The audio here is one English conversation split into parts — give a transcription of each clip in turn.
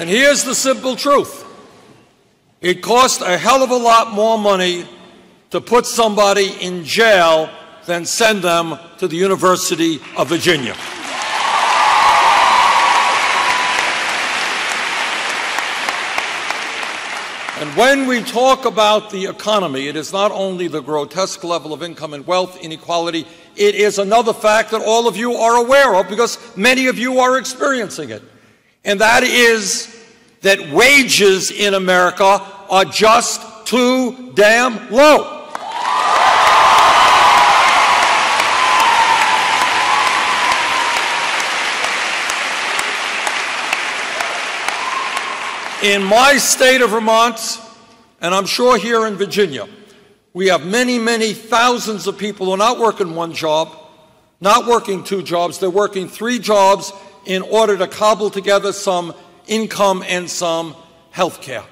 And here's the simple truth. It costs a hell of a lot more money to put somebody in jail than send them to the University of Virginia. And when we talk about the economy, it is not only the grotesque level of income and wealth inequality, it is another fact that all of you are aware of because many of you are experiencing it. And that is that wages in America are just too damn low. In my state of Vermont, and I'm sure here in Virginia, we have many, many thousands of people who are not working one job, not working two jobs, they're working three jobs in order to cobble together some income and some health care.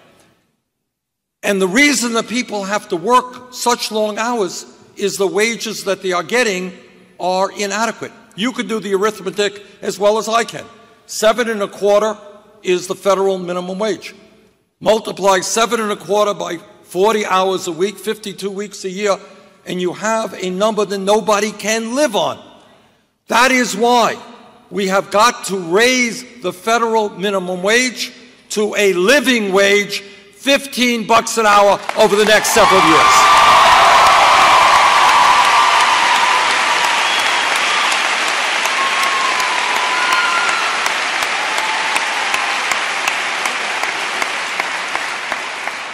And the reason that people have to work such long hours is the wages that they are getting are inadequate. You could do the arithmetic as well as I can. 7 1/4 is the federal minimum wage. Multiply 7 1/4 by 40 hours a week, 52 weeks a year, and you have a number that nobody can live on. That is why we have got to raise the federal minimum wage to a living wage, $15 an hour over the next several years.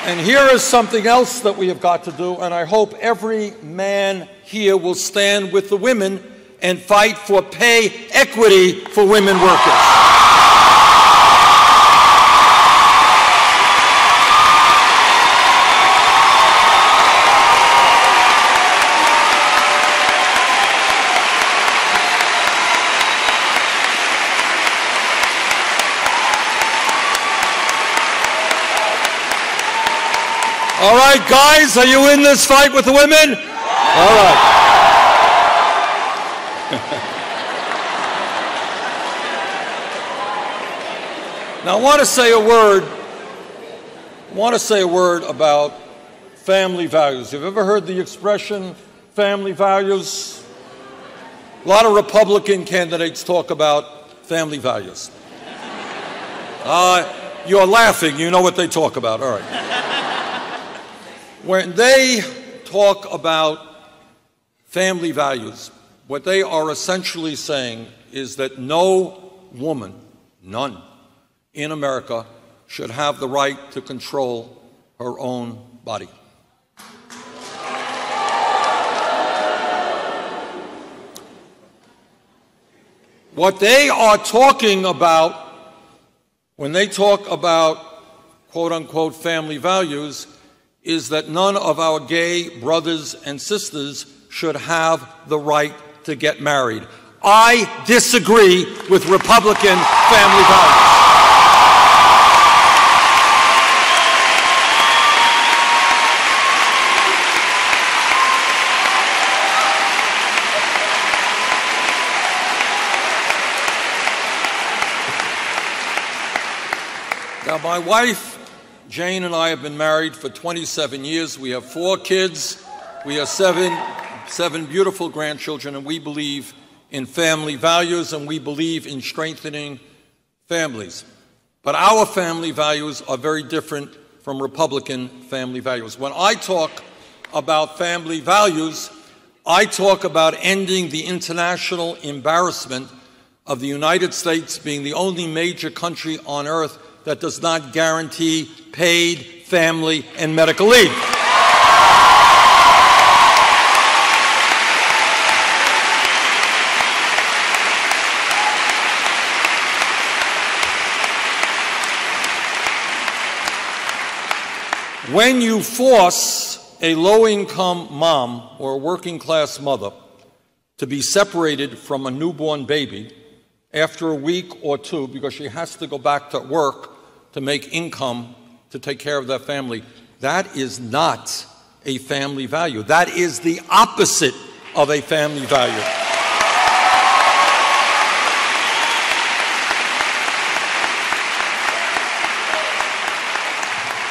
And here is something else that we have got to do, and I hope every man here will stand with the women and fight for pay equity for women workers. All right, guys, are you in this fight with the women? All right. Now, I want to say a word about family values. Have you ever heard the expression family values? A lot of Republican candidates talk about family values. You're laughing. You know what they talk about. All right. When they talk about family values, what they are essentially saying is that no woman, none, in America should have the right to control her own body. What they are talking about when they talk about quote-unquote family values is that none of our gay brothers and sisters should have the right to get married. I disagree with Republican family values. Now, my wife Jane and I have been married for 27 years. We have 4 kids. We have seven beautiful grandchildren, and we believe in family values, and we believe in strengthening families. But our family values are very different from Republican family values. When I talk about family values, I talk about ending the international embarrassment of the United States being the only major country on earth that does not guarantee paid family and medical leave. When you force a low-income mom or a working-class mother to be separated from a newborn baby after a week or two because she has to go back to work to make income to take care of that family, that is not a family value. That is the opposite of a family value.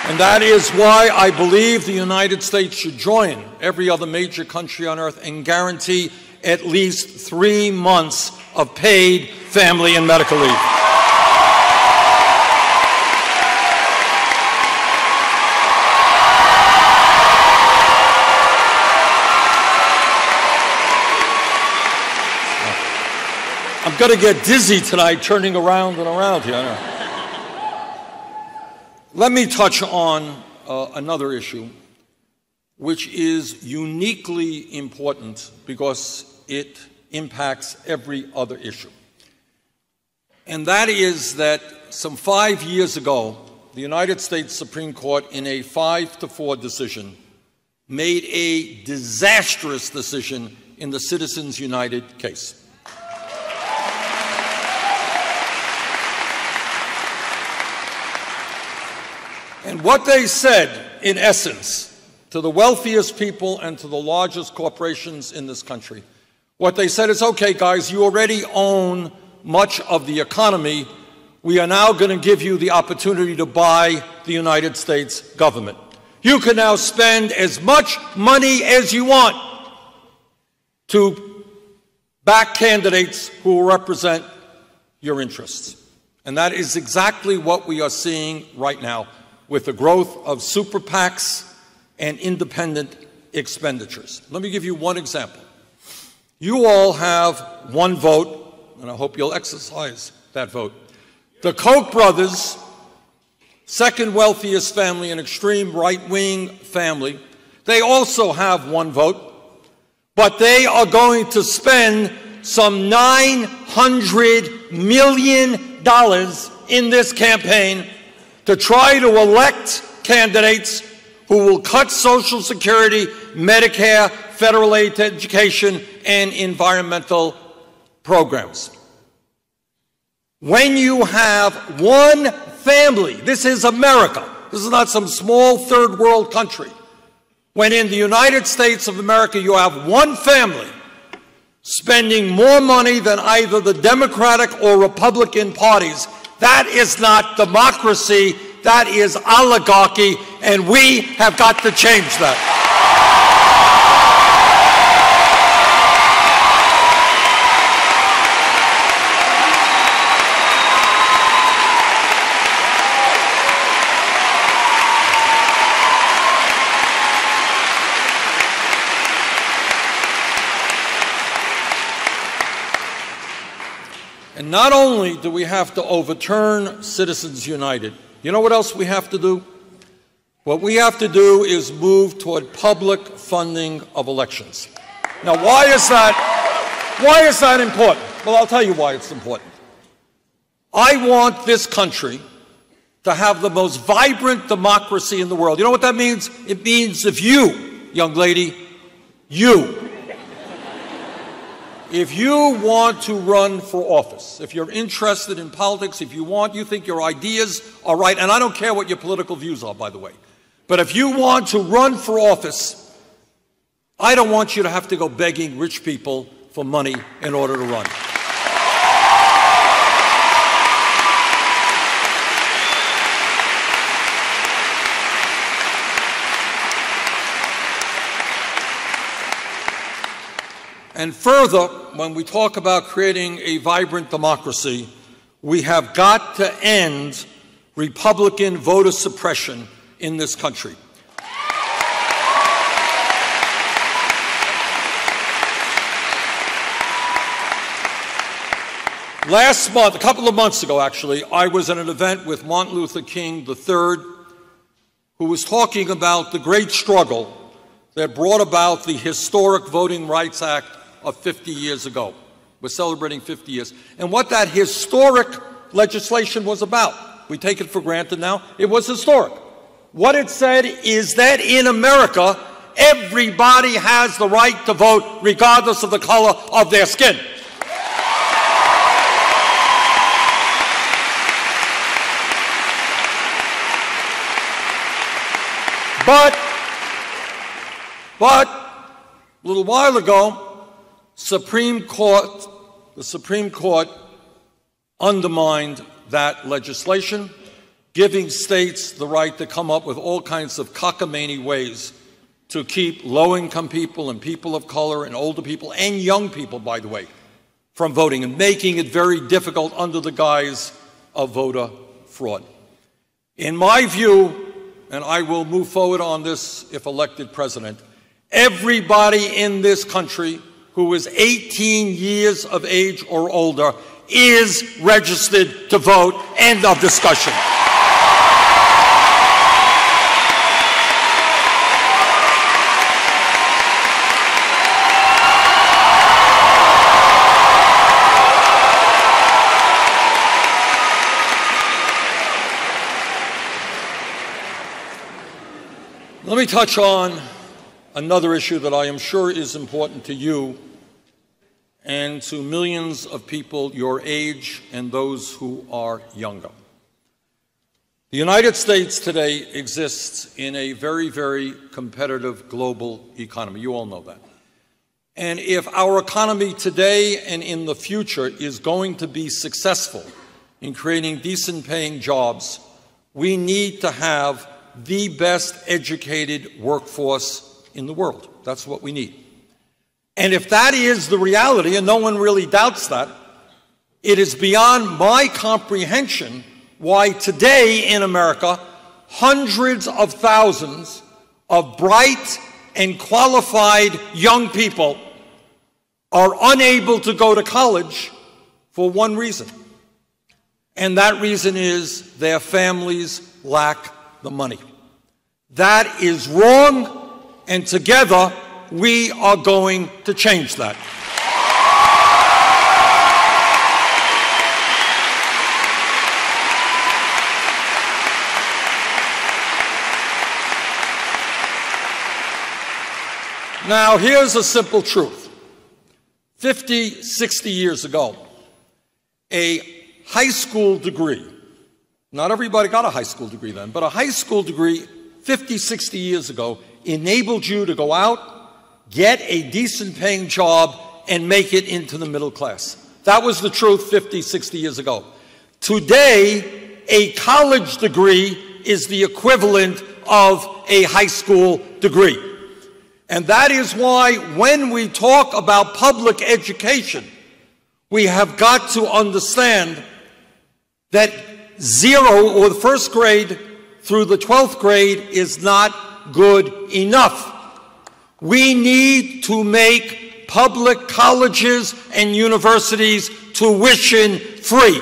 And that is why I believe the United States should join every other major country on earth and guarantee at least 3 months of paid family and medical leave. I'm going to get dizzy tonight turning around and around here. Let me touch on another issue, which is uniquely important because it impacts every other issue. And that is that some 5 years ago, the United States Supreme Court, in a 5-4 decision, made a disastrous decision in the Citizens United case. And what they said, in essence, to the wealthiest people and to the largest corporations in this country, what they said is, okay, guys, you already own much of the economy. We are now going to give you the opportunity to buy the United States government. You can now spend as much money as you want to back candidates who will represent your interests. And that is exactly what we are seeing right now, with the growth of super PACs and independent expenditures. Let me give you one example. You all have one vote, and I hope you'll exercise that vote. The Koch brothers, second wealthiest family, an extreme right-wing family, they also have one vote, but they are going to spend some $900 million in this campaign to try to elect candidates who will cut Social Security, Medicare, federal aid to education, and environmental programs. When you have one family, this is America, this is not some small third world country. When in the United States of America you have one family spending more money than either the Democratic or Republican parties, that is not democracy, that is oligarchy, and we have got to change that. And not only do we have to overturn Citizens United, you know what else we have to do? What we have to do is move toward public funding of elections. Now, why is that important? Well, I'll tell you why it's important. I want this country to have the most vibrant democracy in the world. You know what that means? It means if you, young lady, if you want to run for office, if you're interested in politics, if you think your ideas are right, and I don't care what your political views are, by the way, but if you want to run for office, I don't want you to have to go begging rich people for money in order to run. And further, when we talk about creating a vibrant democracy, we have got to end Republican voter suppression in this country. Last month, a couple of months ago actually, I was at an event with Martin Luther King III, who was talking about the great struggle that brought about the historic Voting Rights Act of 50 years ago. We're celebrating 50 years. And what that historic legislation was about, we take it for granted now, it was historic. What it said is that in America, everybody has the right to vote regardless of the color of their skin. But a little while ago, the Supreme Court undermined that legislation, giving states the right to come up with all kinds of cockamamie ways to keep low-income people and people of color and older people and young people, by the way, from voting, and making it very difficult under the guise of voter fraud. In my view, and I will move forward on this if elected president, everybody in this country who is 18 years of age or older is registered to vote. End of discussion. Let me touch on another issue that I am sure is important to you and to millions of people your age and those who are younger. The United States today exists in a very, very competitive global economy. You all know that. And if our economy today and in the future is going to be successful in creating decent paying jobs, we need to have the best educated workforce in the world. That's what we need. And if that is the reality, and no one really doubts that, it is beyond my comprehension why today in America, hundreds of thousands of bright and qualified young people are unable to go to college for one reason. And that reason is their families lack the money. That is wrong, and together we are going to change that. Now, here's a simple truth. 50, 60 years ago, a high school degree, not everybody got a high school degree then, but a high school degree 50, 60 years ago enabled you to go out, get a decent paying job, and make it into the middle class. That was the truth 50, 60 years ago. Today, a college degree is the equivalent of a high school degree. And that is why when we talk about public education, we have got to understand that 0 or the first grade through the 12th grade is not good enough. We need to make public colleges and universities tuition free.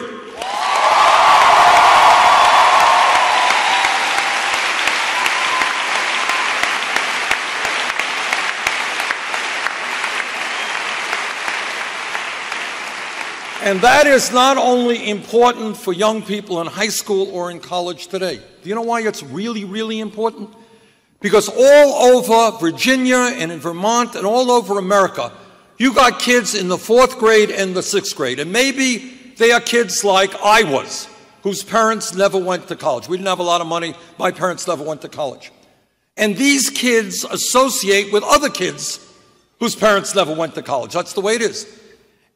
And that is not only important for young people in high school or in college today. Do you know why it's really, really important? Because all over Virginia and in Vermont and all over America, you got kids in the 4th grade and the 6th grade. And maybe they are kids like I was, whose parents never went to college. We didn't have a lot of money. My parents never went to college. And these kids associate with other kids whose parents never went to college. That's the way it is.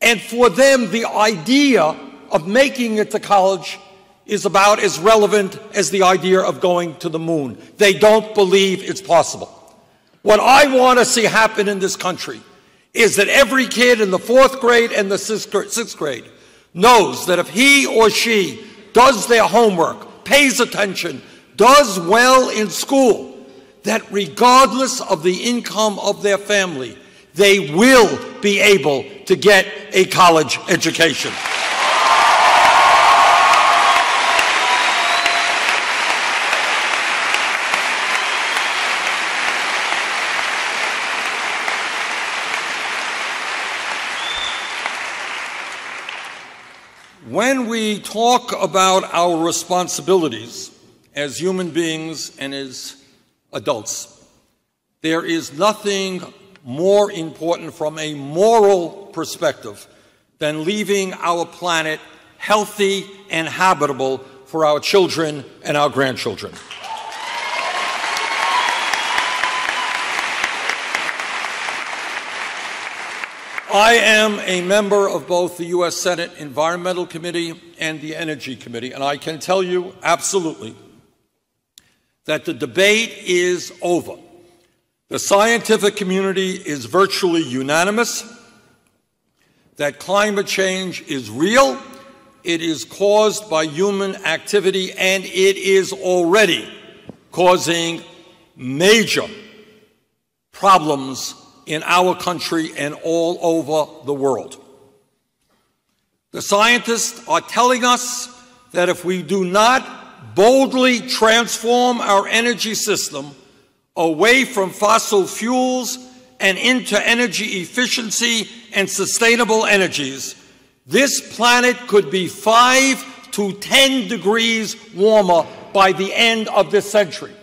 And for them, the idea of making it to college is about as relevant as the idea of going to the moon. They don't believe it's possible. What I want to see happen in this country is that every kid in the 4th grade and the 6th grade knows that if he or she does their homework, pays attention, does well in school, that regardless of the income of their family, they will be able to get a college education. When we talk about our responsibilities as human beings and as adults, there is nothing more important from a moral perspective than leaving our planet healthy and habitable for our children and our grandchildren. I am a member of both the U.S. Senate Environmental Committee and the Energy Committee, and I can tell you absolutely that the debate is over. The scientific community is virtually unanimous that climate change is real, it is caused by human activity, and it is already causing major problems in our country and all over the world. The scientists are telling us that if we do not boldly transform our energy system away from fossil fuels and into energy efficiency and sustainable energies, this planet could be 5 to 10 degrees warmer by the end of this century.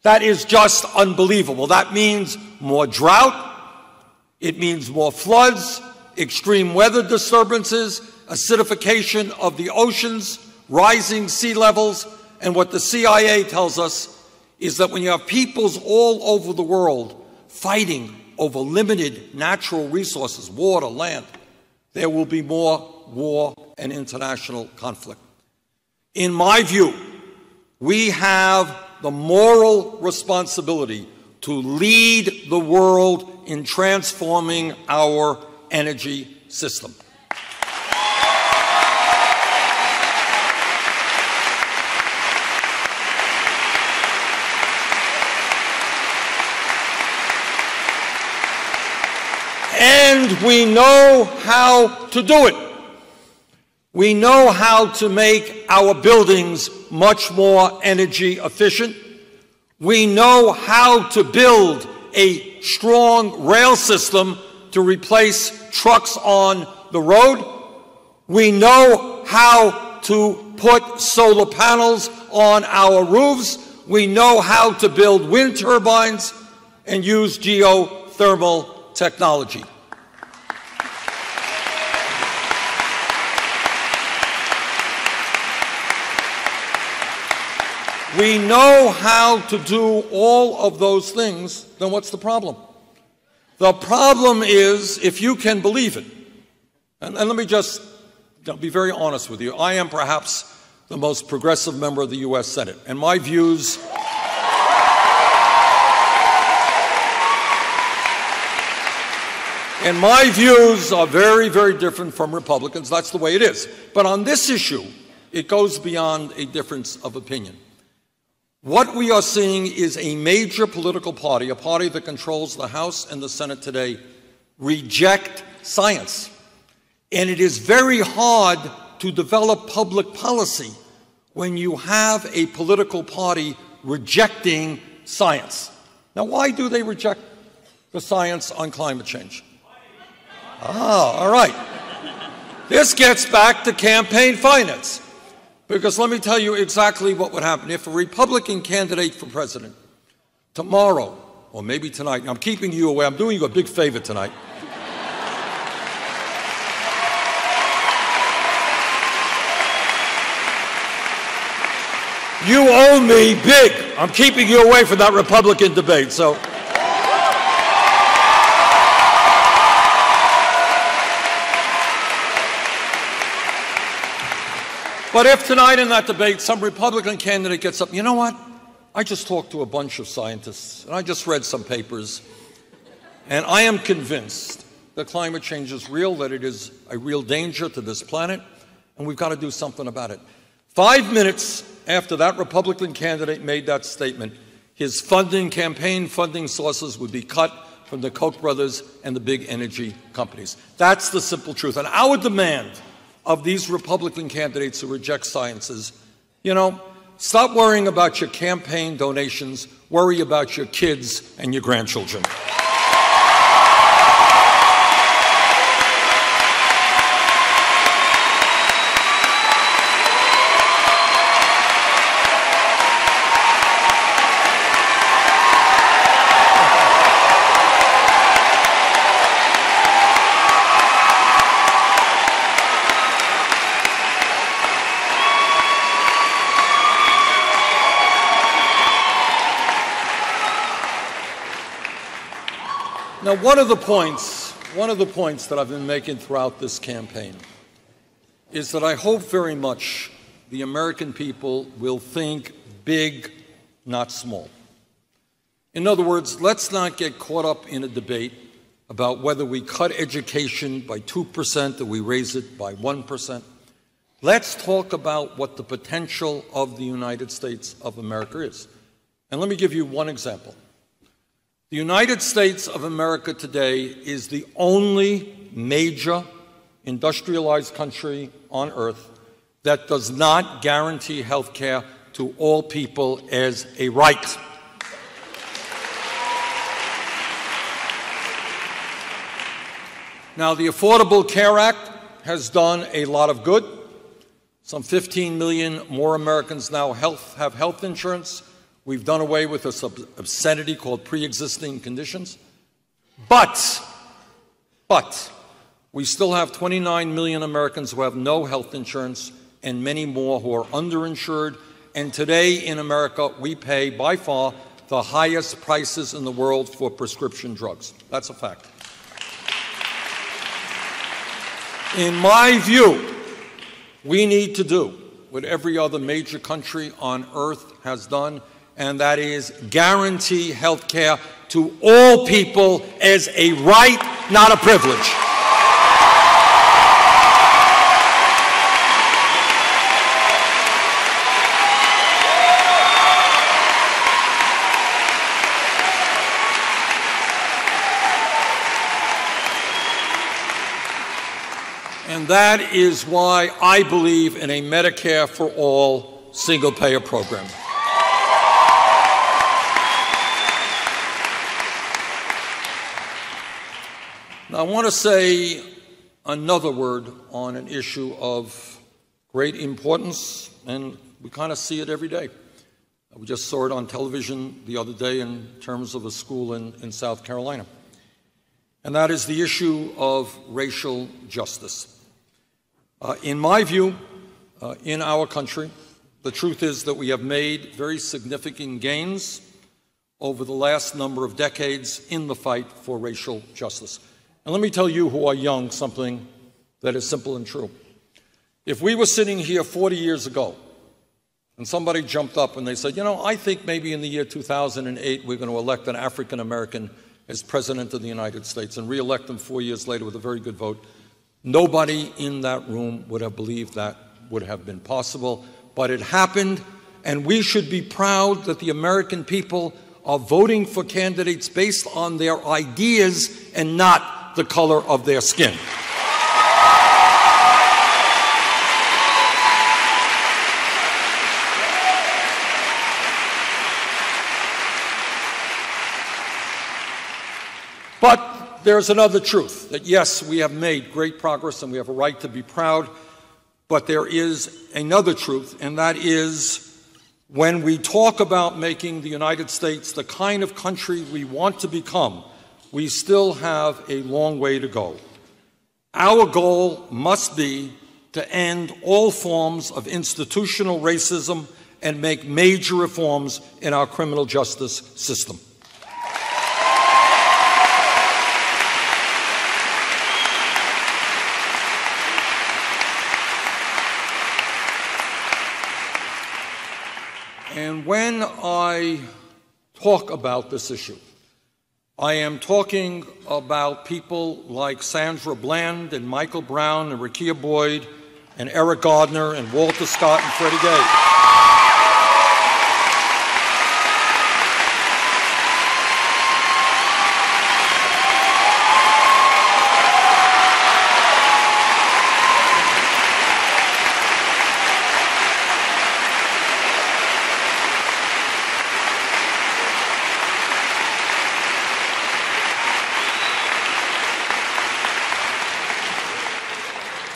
That is just unbelievable. That means more drought, it means more floods, extreme weather disturbances, acidification of the oceans, rising sea levels, and what the CIA tells us is that when you have peoples all over the world fighting over limited natural resources, water, land, there will be more war and international conflict. In my view, we have the moral responsibility to lead the world in transforming our energy system. And we know how to do it. We know how to make our buildings much more energy efficient. We know how to build a strong rail system to replace trucks on the road. We know how to put solar panels on our roofs. We know how to build wind turbines and use geothermal technology. We know how to do all of those things, then what's the problem? The problem is, if you can believe it, and let me just be very honest with you, I am perhaps the most progressive member of the U.S. Senate, and my views are very, very different from Republicans. That's the way it is. But on this issue, it goes beyond a difference of opinion. What we are seeing is a major political party, a party that controls the House and the Senate today, reject science. And it is very hard to develop public policy when you have a political party rejecting science. Now, why do they reject the science on climate change? All right. This gets back to campaign finance. Because let me tell you exactly what would happen. If a Republican candidate for president tomorrow, or maybe tonight, I'm keeping you away, I'm doing you a big favor tonight. You owe me big. I'm keeping you away from that Republican debate, so. But if tonight in that debate some Republican candidate gets up, you know what? I just talked to a bunch of scientists, and I just read some papers, and I am convinced that climate change is real, that it is a real danger to this planet, and we've got to do something about it. 5 minutes after that Republican candidate made that statement, his campaign funding sources would be cut from the Koch brothers and the big energy companies. That's the simple truth. And our demand of these Republican candidates who reject science is, stop worrying about your campaign donations, worry about your kids and your grandchildren. Now, one of the points one of the points that I've been making throughout this campaign is that I hope very much the American people will think big, not small. In other words, let's not get caught up in a debate about whether we cut education by 2% or we raise it by 1%. Let's talk about what the potential of the United States of America is. And let me give you one example. The United States of America today is the only major industrialized country on earth that does not guarantee health care to all people as a right. Now, the Affordable Care Act has done a lot of good. Some 15 million more Americans now have health insurance. We've done away with this obscenity called pre-existing conditions. But we still have 29 million Americans who have no health insurance and many more who are underinsured. And today in America, we pay by far the highest prices in the world for prescription drugs. That's a fact. In my view, we need to do what every other major country on earth has done, and that is guarantee health care to all people as a right, not a privilege. And that is why I believe in a Medicare for all single-payer program. Now, I want to say another word on an issue of great importance, and we kind of see it every day. We just saw it on television the other day in terms of a school in South Carolina. And that is the issue of racial justice. In my view, in our country, the truth is that we have made very significant gains over the last number of decades in the fight for racial justice. And let me tell you who are young something that is simple and true. If we were sitting here 40 years ago and somebody jumped up and they said, you know, I think maybe in the year 2008 we're going to elect an African American as President of the United States and re-elect him 4 years later with a very good vote, nobody in that room would have believed that would have been possible, but it happened, and we should be proud that the American people are voting for candidates based on their ideas and not the color of their skin. But there's another truth, that yes, we have made great progress and we have a right to be proud, but there is another truth, and that is when we talk about making the United States the kind of country we want to become, we still have a long way to go. Our goal must be to end all forms of institutional racism and make major reforms in our criminal justice system. And when I talk about this issue, I am talking about people like Sandra Bland and Michael Brown and Rekia Boyd and Eric Gardner and Walter Scott and Freddie Gay.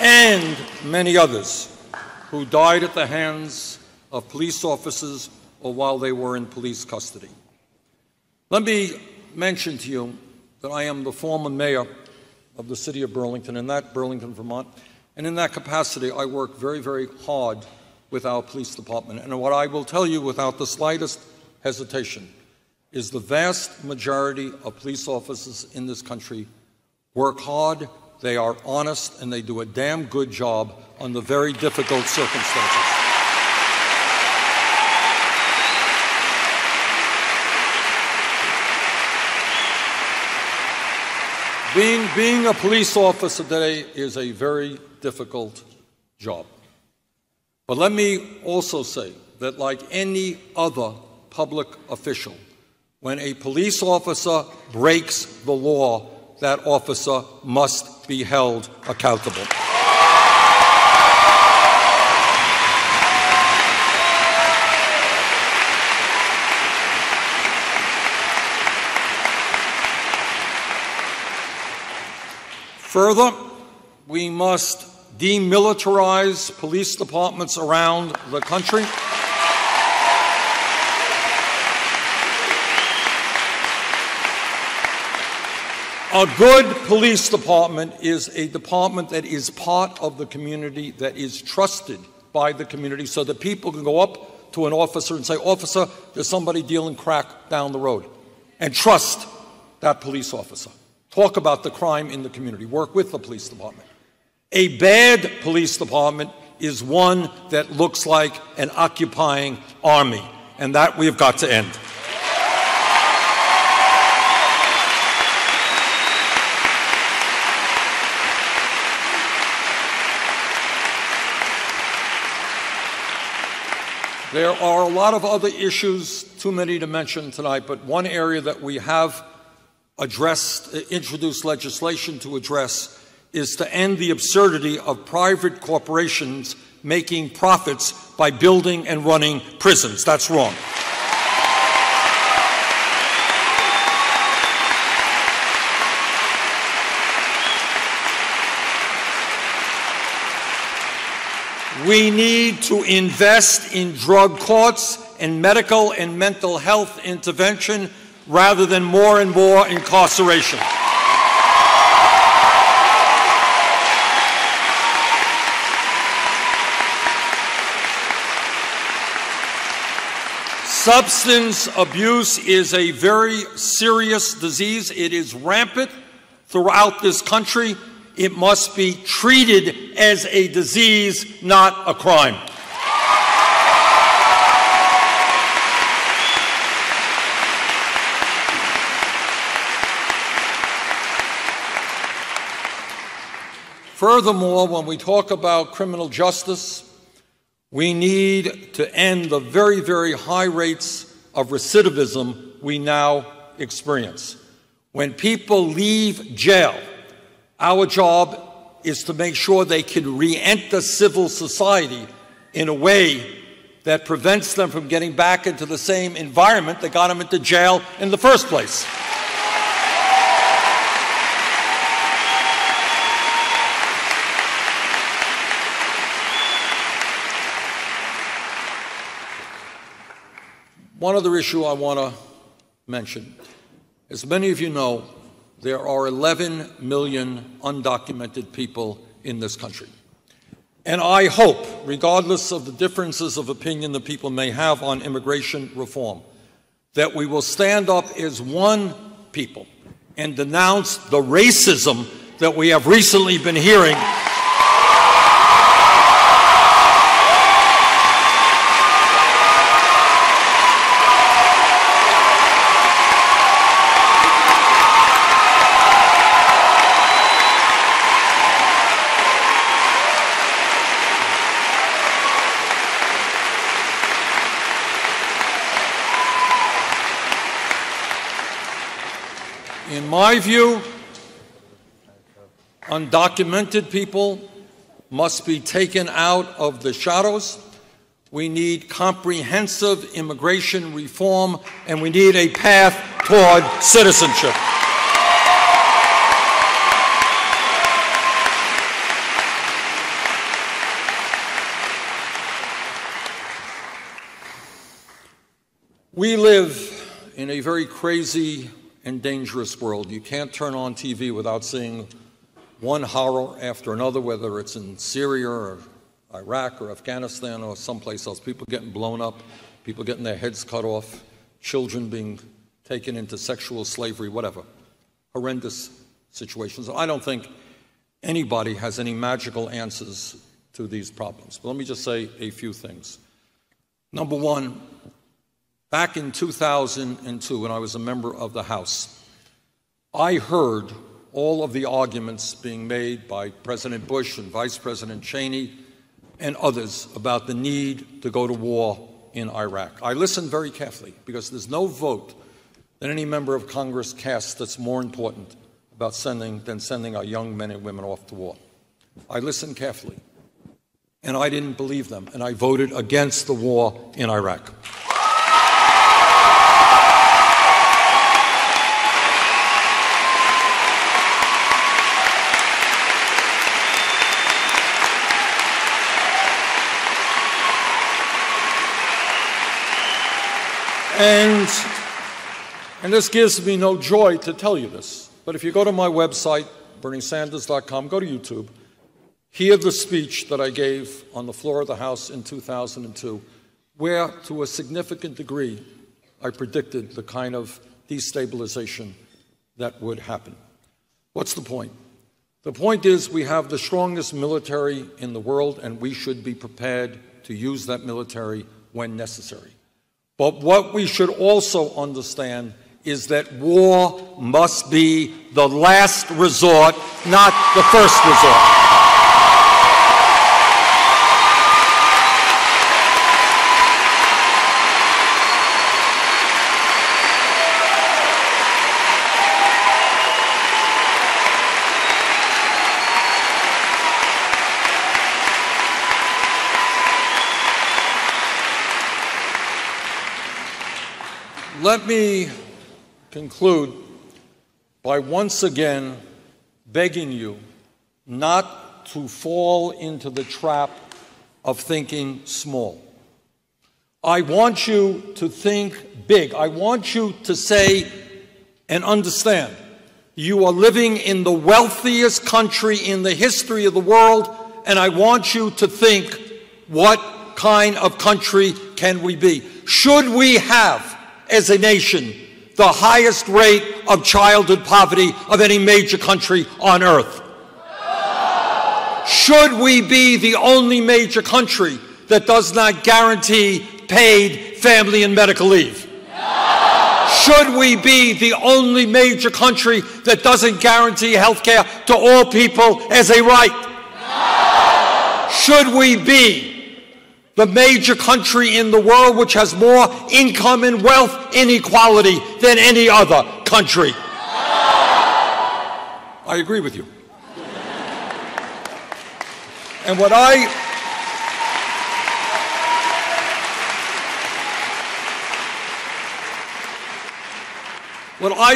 And many others who died at the hands of police officers or while they were in police custody. Let me mention to you that I am the former mayor of the city of Burlington, Burlington, Vermont, and in that capacity I work very, very hard with our police department. And what I will tell you without the slightest hesitation is the vast majority of police officers in this country work hard, they are honest, and they do a damn good job under very difficult circumstances. Being a police officer today is a very difficult job. But let me also say that, like any other public official, when a police officer breaks the law, that officer must be held accountable. Further, we must demilitarize police departments around the country. A good police department is a department that is part of the community, that is trusted by the community, so that people can go up to an officer and say, "Officer, there's somebody dealing crack down the road," and trust that police officer. Talk about the crime in the community. Work with the police department. A bad police department is one that looks like an occupying army, and that we've got to end. There are a lot of other issues, too many to mention tonight, but one area that we have introduced legislation to address is to end the absurdity of private corporations making profits by building and running prisons. That's wrong. We need to invest in drug courts and medical and mental health intervention rather than more and more incarceration. Substance abuse is a very serious disease. It is rampant throughout this country. It must be treated as a disease, not a crime. Furthermore, when we talk about criminal justice, we need to end the very, very high rates of recidivism we now experience. When people leave jail, our job is to make sure they can re-enter civil society in a way that prevents them from getting back into the same environment that got them into jail in the first place. One other issue I want to mention. As many of you know, there are 11 million undocumented people in this country. And I hope, regardless of the differences of opinion that people may have on immigration reform, that we will stand up as one people and denounce the racism that we have recently been hearing . In my view, undocumented people must be taken out of the shadows. We need comprehensive immigration reform, and we need a path toward citizenship. We live in a very crazy and dangerous world. You can't turn on TV without seeing one horror after another, whether it's in Syria or Iraq or Afghanistan or someplace else. People getting blown up, people getting their heads cut off, children being taken into sexual slavery, whatever. Horrendous situations. I don't think anybody has any magical answers to these problems. But let me just say a few things. Number one, back in 2002, when I was a member of the House, I heard all of the arguments being made by President Bush and Vice President Cheney and others about the need to go to war in Iraq. I listened very carefully because there's no vote that any member of Congress casts that's more important about than sending our young men and women off to war. I listened carefully, and I didn't believe them, and I voted against the war in Iraq. And this gives me no joy to tell you this, but if you go to my website, BernieSanders.com, go to YouTube, hear the speech that I gave on the floor of the House in 2002, where, to a significant degree, I predicted the kind of destabilization that would happen. What's the point? The point is we have the strongest military in the world, and we should be prepared to use that military when necessary. But what we should also understand is that war must be the last resort, not the first resort. Let me conclude by once again begging you not to fall into the trap of thinking small. I want you to think big. I want you to say and understand you are living in the wealthiest country in the history of the world, and I want you to think, what kind of country can we be? Should we have, as a nation, the highest rate of childhood poverty of any major country on earth? Should we be the only major country that does not guarantee paid family and medical leave? Should we be the only major country that doesn't guarantee health care to all people as a right? Should we be the major country in the world which has more income and wealth inequality than any other country? I agree with you. And what I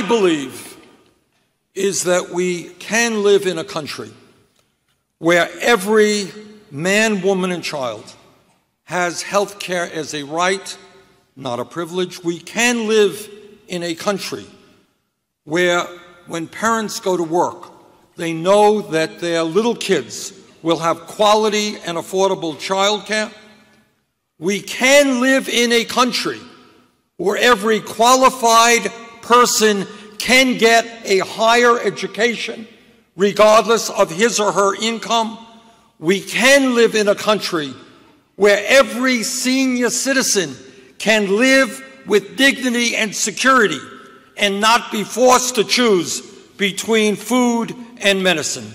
believe is that we can live in a country where every man, woman, and child has health care as a right, not a privilege. We can live in a country where when parents go to work, they know that their little kids will have quality and affordable child care. We can live in a country where every qualified person can get a higher education regardless of his or her income. We can live in a country where every senior citizen can live with dignity and security and not be forced to choose between food and medicine.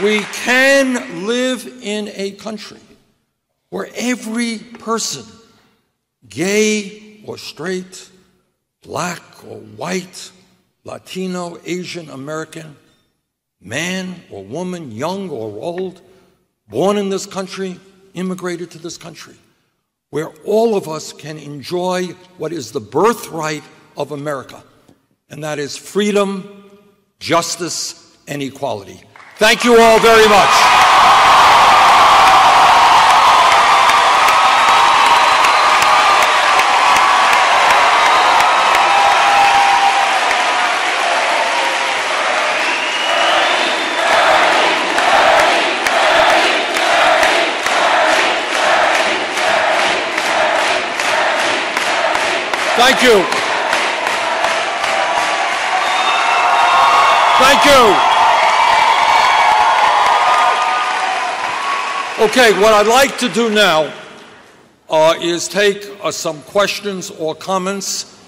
We can live in a country where every person, gay or straight, black or white, Latino, Asian American, man or woman, young or old, born in this country, immigrated to this country, where all of us can enjoy what is the birthright of America, and that is freedom, justice, and equality. Thank you all very much. Thank you. Thank you. Okay, what I'd like to do now is take some questions or comments.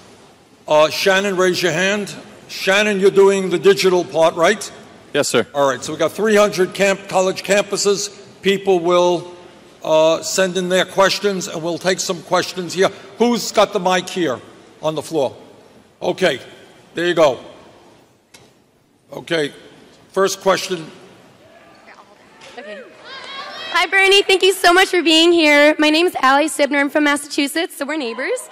Shannon, raise your hand. Shannon, you're doing the digital part, right? Yes, sir. All right, so we've got 300 college campuses. People will send in their questions, and we'll take some questions here. Who's got the mic here on the floor? Okay, there you go. Okay, first question. Okay. Hi, Bernie. Thank you so much for being here. My name is Allie Sibner. I'm from Massachusetts, so we're neighbors.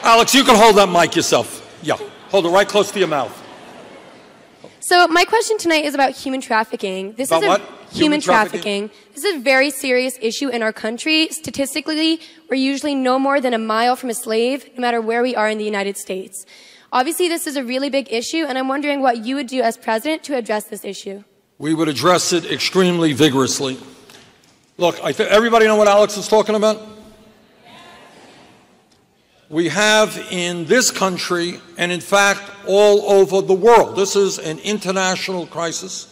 Alex, you can hold that mic yourself. Yeah, hold it right close to your mouth. So my question tonight is about human trafficking. This is what? Human trafficking. This is a very serious issue in our country. Statistically, we're usually no more than a mile from a slave, no matter where we are in the United States. Obviously, this is a really big issue, and I'm wondering what you would do as president to address this issue. We would address it extremely vigorously. Look, everybody know what Alex is talking about? We have in this country, and in fact all over the world, this is an international crisis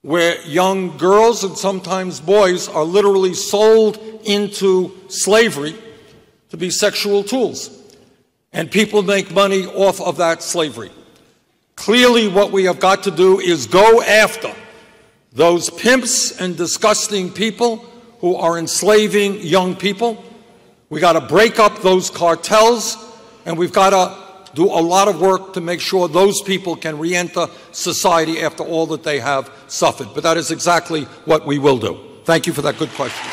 where young girls and sometimes boys are literally sold into slavery to be sexual tools. And people make money off of that slavery. Clearly, what we have got to do is go after those pimps and disgusting people who are enslaving young people. We got to break up those cartels, and we've got to do a lot of work to make sure those people can re-enter society after all that they have suffered. But that is exactly what we will do. Thank you for that good question.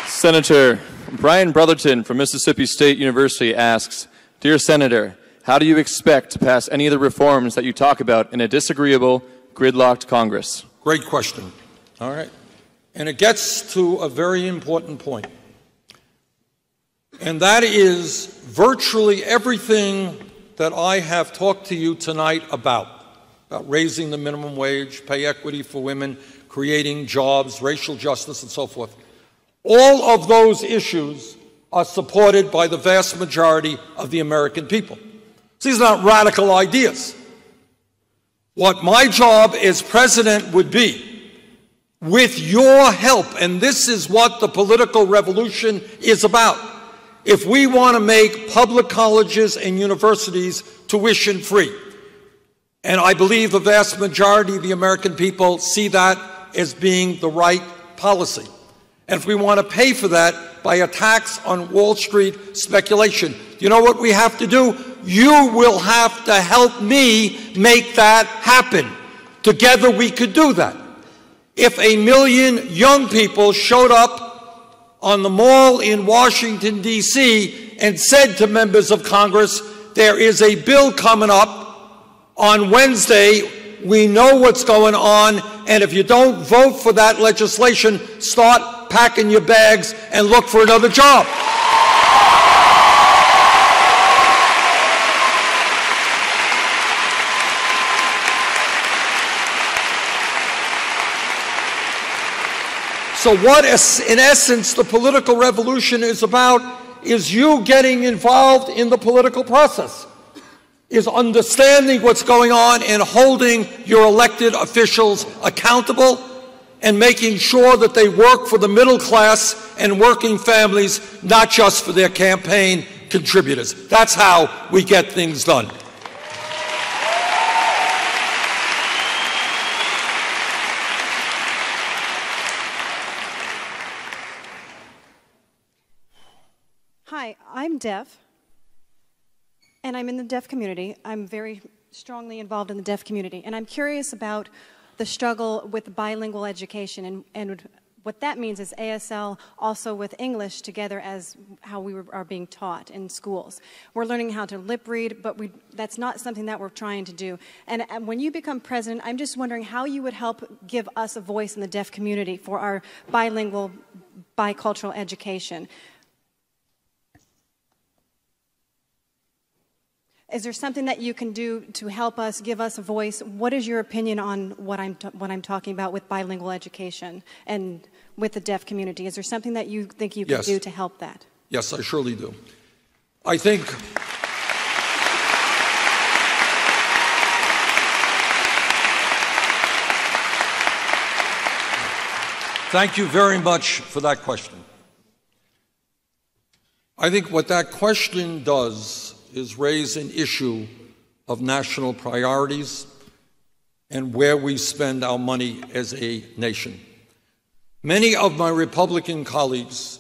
Senator Brian Brotherton from Mississippi State University asks, Dear Senator, how do you expect to pass any of the reforms that you talk about in a disagreeable, gridlocked Congress? Great question. All right. And it gets to a very important point. And that is virtually everything that I have talked to you tonight about raising the minimum wage, pay equity for women, creating jobs, racial justice, and so forth. All of those issues are supported by the vast majority of the American people. These are not radical ideas. What my job as president would be, with your help, and this is what the political revolution is about, if we want to make public colleges and universities tuition free, and I believe the vast majority of the American people see that as being the right policy. And if we want to pay for that by a tax on Wall Street speculation, you know what we have to do? You will have to help me make that happen. Together we could do that. If 1 million young people showed up on the mall in Washington, D.C. and said to members of Congress, there is a bill coming up on Wednesday, we know what's going on, and if you don't vote for that legislation, start packing your bags and look for another job. So what, in essence, the political revolution is about is you getting involved in the political process, is understanding what's going on and holding your elected officials accountable and making sure that they work for the middle class and working families, not just for their campaign contributors. That's how we get things done. Hi, I'm deaf, and I'm in the deaf community. I'm very strongly involved in the deaf community, and I'm curious about the struggle with bilingual education, and what that means is ASL also with English together as how we are being taught in schools. We're learning how to lip read, but that's not something that we're trying to do. And when you become president, I'm just wondering how you would help give us a voice in the deaf community for our bilingual, bicultural education. Is there something that you can do to help us, give us a voice? What is your opinion on what I'm talking about with bilingual education and with the deaf community? Is there something that you think you can do to help that? Yes, I surely do. I think thank you very much for that question. I think what that question does is raise an issue of national priorities and where we spend our money as a nation. Many of my Republican colleagues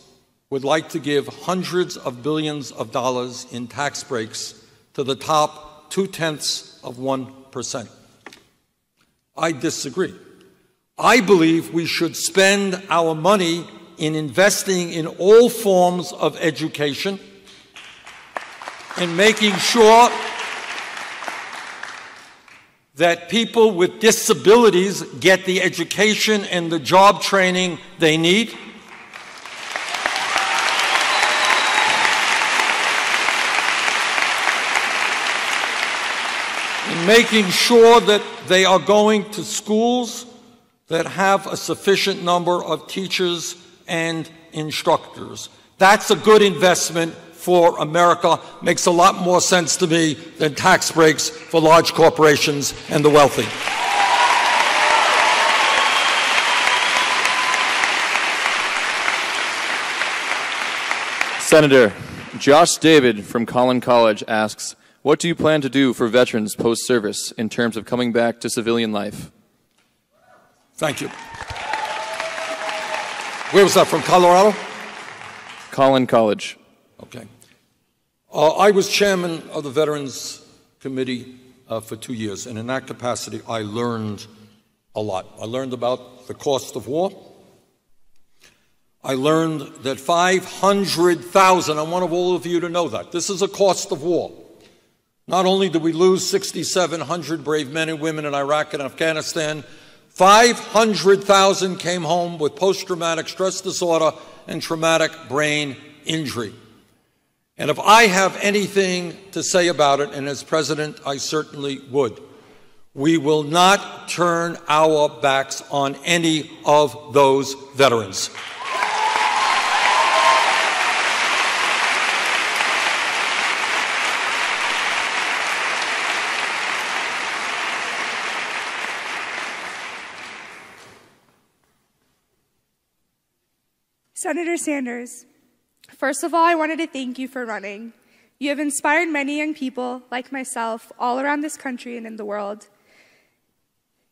would like to give hundreds of billions of dollars in tax breaks to the top 0.2%. I disagree. I believe we should spend our money in investing in all forms of education and making sure that people with disabilities get the education and the job training they need. And making sure that they are going to schools that have a sufficient number of teachers and instructors. That's a good investment for America. Makes a lot more sense to me than tax breaks for large corporations and the wealthy. Senator Josh David from Collin College asks, what do you plan to do for veterans post-service in terms of coming back to civilian life? Thank you. Where was that, from Colorado? Collin College. Okay. I was chairman of the Veterans Committee for 2 years, and in that capacity, I learned a lot. I learned about the cost of war. I learned that 500,000, I want all of you to know that. This is a cost of war. Not only did we lose 6,700 brave men and women in Iraq and Afghanistan, 500,000 came home with post-traumatic stress disorder and traumatic brain injury. And if I have anything to say about it, and as president I certainly would, we will not turn our backs on any of those veterans. Senator Sanders, first of all, I wanted to thank you for running. You have inspired many young people, like myself, all around this country and in the world.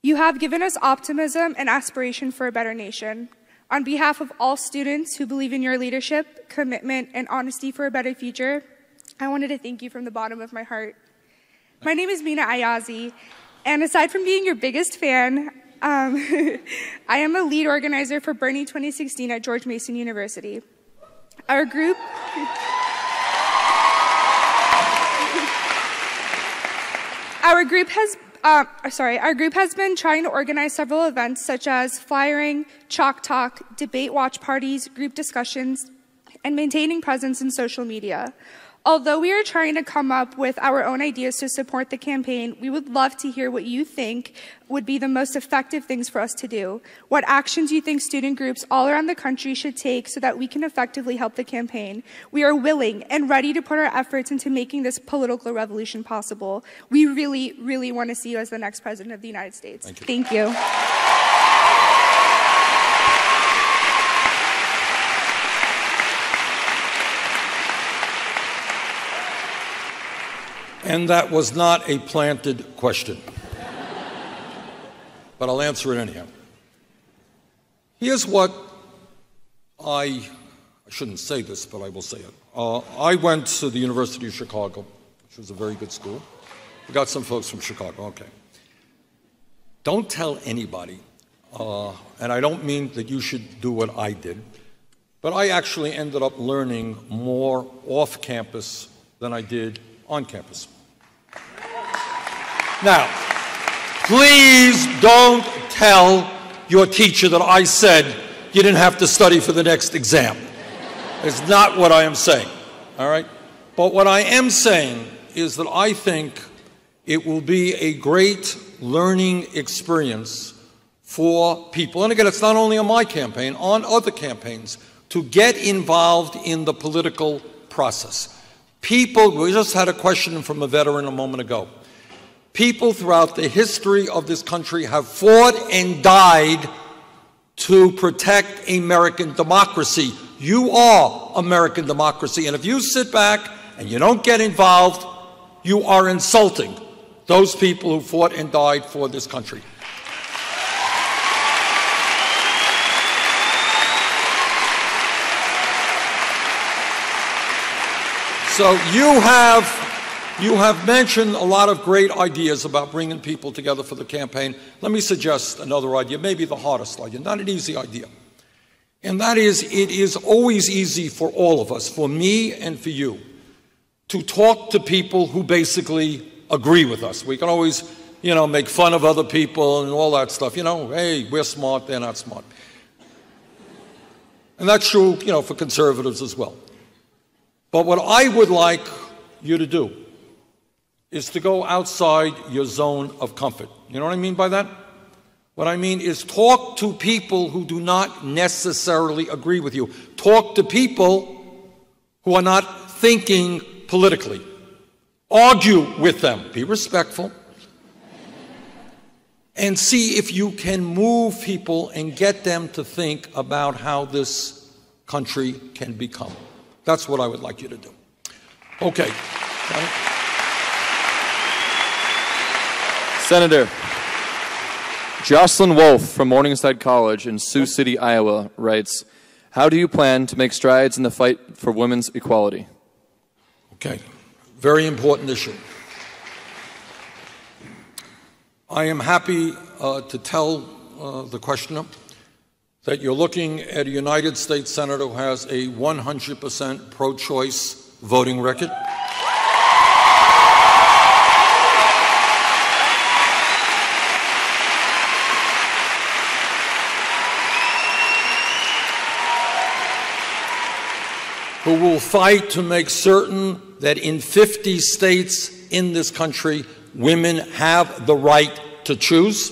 You have given us optimism and aspiration for a better nation. On behalf of all students who believe in your leadership, commitment, and honesty for a better future, I wanted to thank you from the bottom of my heart. My name is Mina Ayazi, and aside from being your biggest fan, I am a lead organizer for Bernie 2016 at George Mason University. Our group has been trying to organize several events such as flyering, chalk talk, debate watch parties, group discussions, and maintaining presence in social media. Although we are trying to come up with our own ideas to support the campaign, we would love to hear what you think would be the most effective things for us to do. What actions you think student groups all around the country should take so that we can effectively help the campaign. We are willing and ready to put our efforts into making this political revolution possible. We really, really want to see you as the next president of the United States. Thank you. And that was not a planted question. But I'll answer it anyhow. Here's what I shouldn't say this, but I will say it. I went to the University of Chicago, which was a very good school. We got some folks from Chicago, okay. Don't tell anybody, and I don't mean that you should do what I did, but I actually ended up learning more off campus than I did on campus. Now, please don't tell your teacher that I said you didn't have to study for the next exam. It's not what I am saying, all right? But what I am saying is that I think it will be a great learning experience for people. And again, it's not only on my campaign, on other campaigns, to get involved in the political process. People, we just had a question from a veteran a moment ago. People throughout the history of this country have fought and died to protect American democracy. You are American democracy, and if you sit back and you don't get involved, you are insulting those people who fought and died for this country. So you have mentioned a lot of great ideas about bringing people together for the campaign. Let me suggest another idea, maybe the hardest idea, not an easy idea. And that is, it is always easy for all of us, for me and for you, to talk to people who basically agree with us. We can always, make fun of other people and all that stuff. Hey, we're smart, they're not smart. And that's true, for conservatives as well. But what I would like you to do is to go outside your zone of comfort. You know what I mean by that? What I mean is talk to people who do not necessarily agree with you. Talk to people who are not thinking politically. Argue with them. Be respectful. And see if you can move people and get them to think about how this country can become. That's what I would like you to do. Okay. Senator, Jocelyn Wolf from Morningside College in Sioux City, Iowa writes, how do you plan to make strides in the fight for women's equality? Okay. Very important issue. I am happy to tell the questioner that you're looking at a United States Senator who has a 100% pro-choice voting record. Who will fight to make certain that in 50 states in this country, women have the right to choose.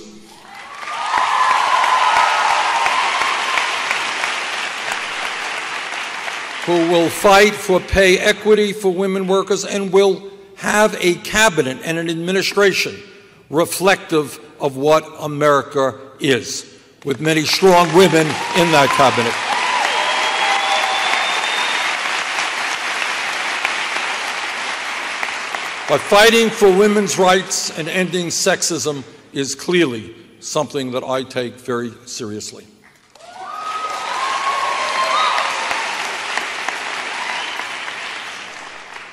Who will fight for pay equity for women workers and will have a cabinet and an administration reflective of what America is, with many strong women in that cabinet. But fighting for women's rights and ending sexism is clearly something that I take very seriously.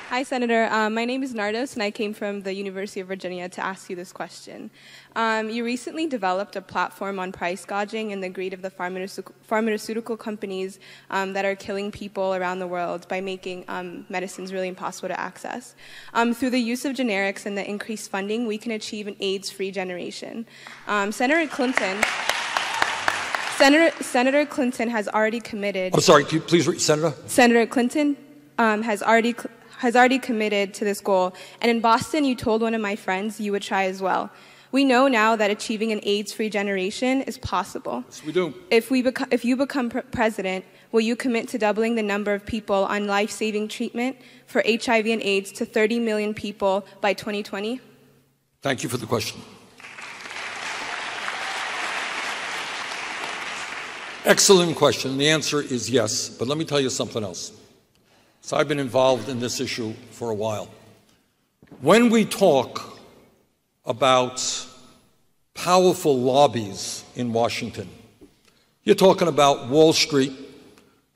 Hi, Senator. My name is Nardos, and I came from the University of Virginia to ask you this question. You recently developed a platform on price gouging and the greed of the pharmaceutical companies that are killing people around the world by making medicines really impossible to access. Through the use of generics and the increased funding, we can achieve an AIDS-free generation. Senator Clinton has already committed... I'm sorry, can you please read, Senator? Senator Clinton has already committed to this goal, and in Boston, you told one of my friends you would try as well. We know now that achieving an AIDS-free generation is possible. Yes, we do. If you become president, will you commit to doubling the number of people on life-saving treatment for HIV and AIDS to 30 million people by 2020? Thank you for the question. Excellent question. The answer is yes, but let me tell you something else. So I've been involved in this issue for a while. When we talk about powerful lobbies in Washington, you're talking about Wall Street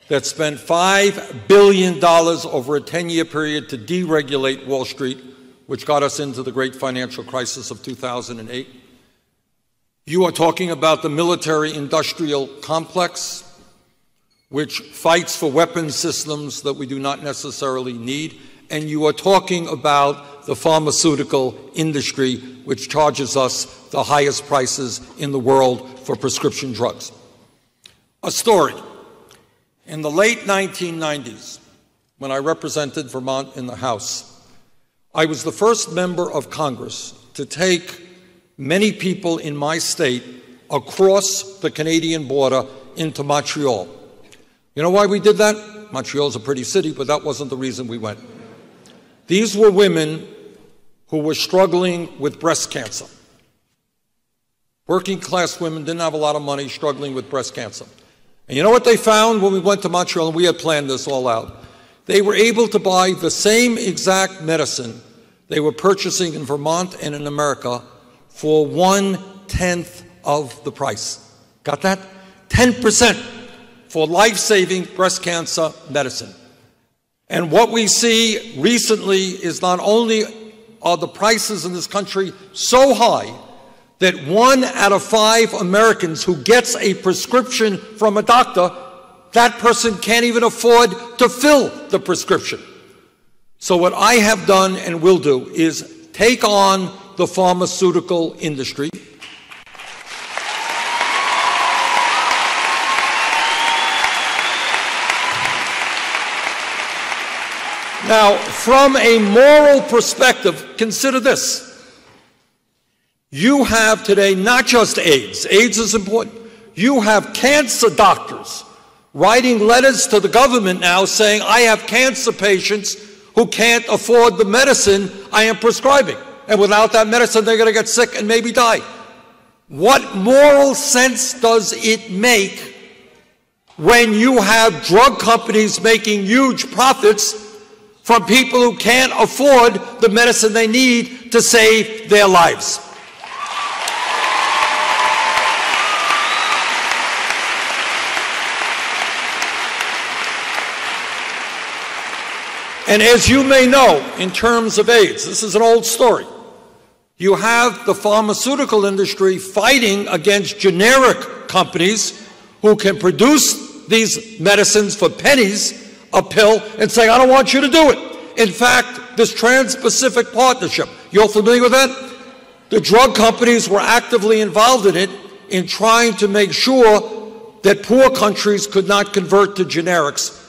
that spent $5 billion over a 10-year period to deregulate Wall Street, which got us into the great financial crisis of 2008. You are talking about the military-industrial complex, which fights for weapons systems that we do not necessarily need. And you are talking about the pharmaceutical industry, which charges us the highest prices in the world for prescription drugs. A story. In the late 1990s, when I represented Vermont in the House, I was the first member of Congress to take many people in my state across the Canadian border into Montreal. You know why we did that? Montreal's a pretty city, but that wasn't the reason we went. These were women who were struggling with breast cancer. Working class women, didn't have a lot of money, struggling with breast cancer. And you know what they found when we went to Montreal, and we had planned this all out? They were able to buy the same exact medicine they were purchasing in Vermont and in America for 1/10 of the price. Got that? 10% for life-saving breast cancer medicine. And what we see recently is not only are the prices in this country so high that 1 out of 5 Americans who gets a prescription from a doctor, that person can't even afford to fill the prescription. So what I have done and will do is take on the pharmaceutical industry. Now, from a moral perspective, consider this. You have today not just AIDS. AIDS is important. You have cancer doctors writing letters to the government now saying, I have cancer patients who can't afford the medicine I am prescribing. And without that medicine, they're going to get sick and maybe die. What moral sense does it make when you have drug companies making huge profits from people who can't afford the medicine they need to save their lives? And as you may know, in terms of AIDS, this is an old story. You have the pharmaceutical industry fighting against generic companies who can produce these medicines for pennies a pill and saying, I don't want you to do it. In fact, this Trans-Pacific Partnership, you're familiar with that? The drug companies were actively involved in it in trying to make sure that poor countries could not convert to generics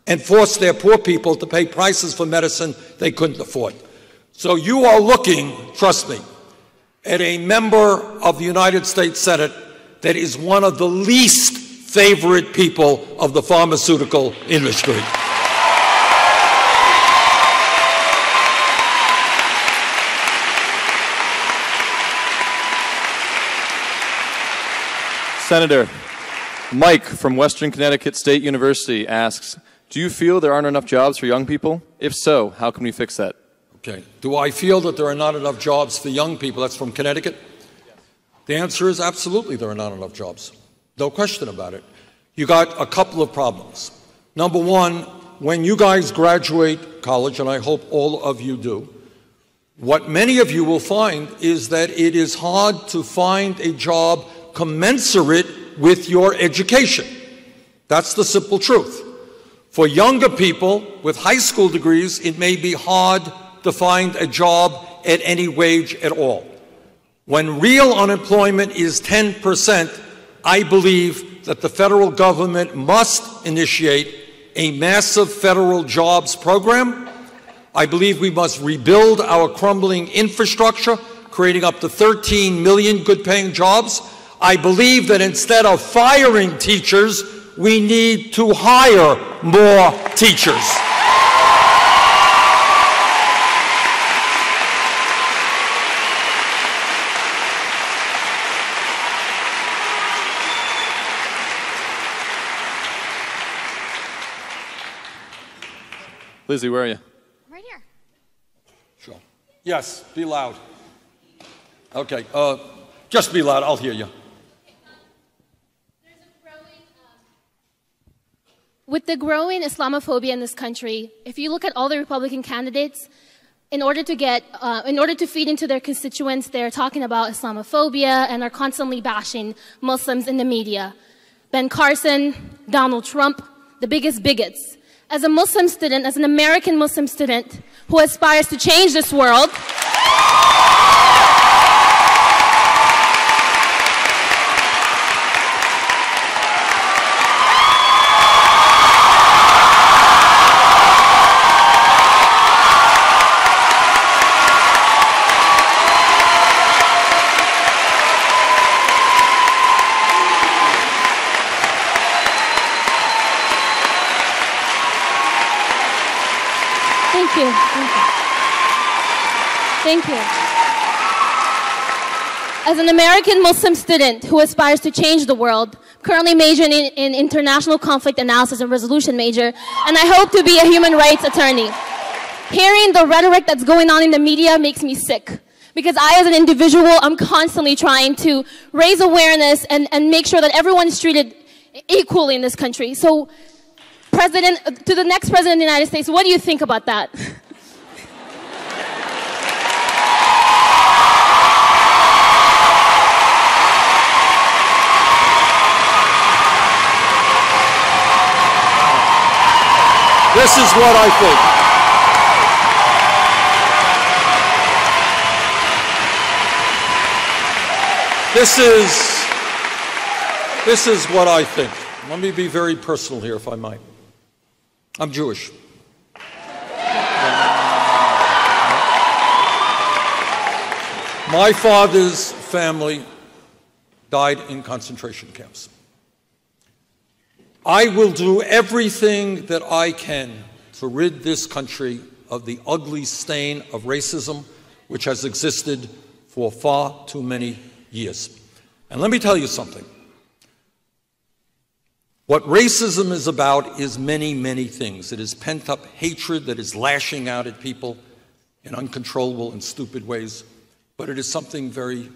and force their poor people to pay prices for medicine they couldn't afford. So you are looking, trust me, at a member of the United States Senate that is one of the least favorite people of the pharmaceutical industry. Senator Mike from Western Connecticut State University asks, do you feel there aren't enough jobs for young people? If so, how can we fix that? Okay. Do I feel that there are not enough jobs for young people? That's from Connecticut? Yes. The answer is absolutely there are not enough jobs. No question about it. You got a couple of problems. Number one, when you guys graduate college, and I hope all of you do, what many of you will find is that it is hard to find a job commensurate with your education. That's the simple truth. For younger people with high school degrees, it may be hard to find a job at any wage at all. When real unemployment is 10%, I believe that the federal government must initiate a massive federal jobs program. I believe we must rebuild our crumbling infrastructure, creating up to 13 million good-paying jobs. I believe that instead of firing teachers, we need to hire more teachers. Lizzie, where are you? I'm right here. Sure. Yes, be loud. Okay, just be loud, I'll hear you. With the growing Islamophobia in this country, if you look at all the Republican candidates, in order to feed into their constituents, they're talking about Islamophobia and are constantly bashing Muslims in the media. Ben Carson, Donald Trump, the biggest bigots. As a Muslim student, as an American Muslim student who aspires to change this world, you. Thank you. As an American Muslim student who aspires to change the world, currently majoring in international conflict analysis and resolution major, and I hope to be a human rights attorney. Hearing the rhetoric that's going on in the media makes me sick. Because I, as an individual, I'm constantly trying to raise awareness and make sure that everyone is treated equally in this country. So, to the next president of the United States, what do you think about that? This is what I think. This is what I think. Let me be very personal here, if I might. I'm Jewish. My father's family died in concentration camps. I will do everything that I can to rid this country of the ugly stain of racism which has existed for far too many years. And let me tell you something. What racism is about is many, many things. It is pent-up hatred that is lashing out at people in uncontrollable and stupid ways, but it is something very